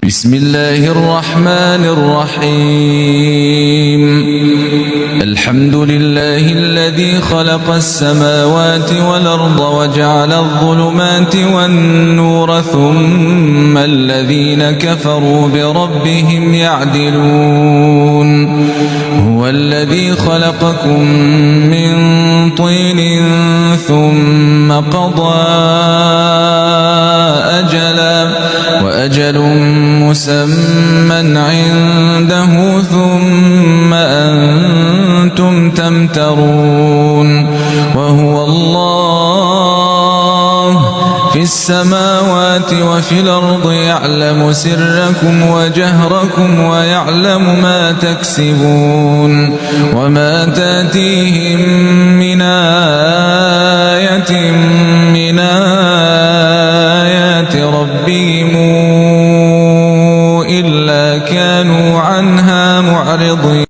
بسم الله الرحمن الرحيم. الحمد لله الذي خلق السماوات والأرض وجعل الظلمات والنور ثم الذين كفروا بربهم يعدلون. هو الذي خلقكم من طين ثم قضى أجلا وأجل مسمى عنده ثم أنتم تمترون. وهو الله في السماوات وفي الأرض يعلم سركم وجهركم ويعلم ما تكسبون. وما تأتيهم من آية من آيات ربهم إلا كانوا عنها معرضين.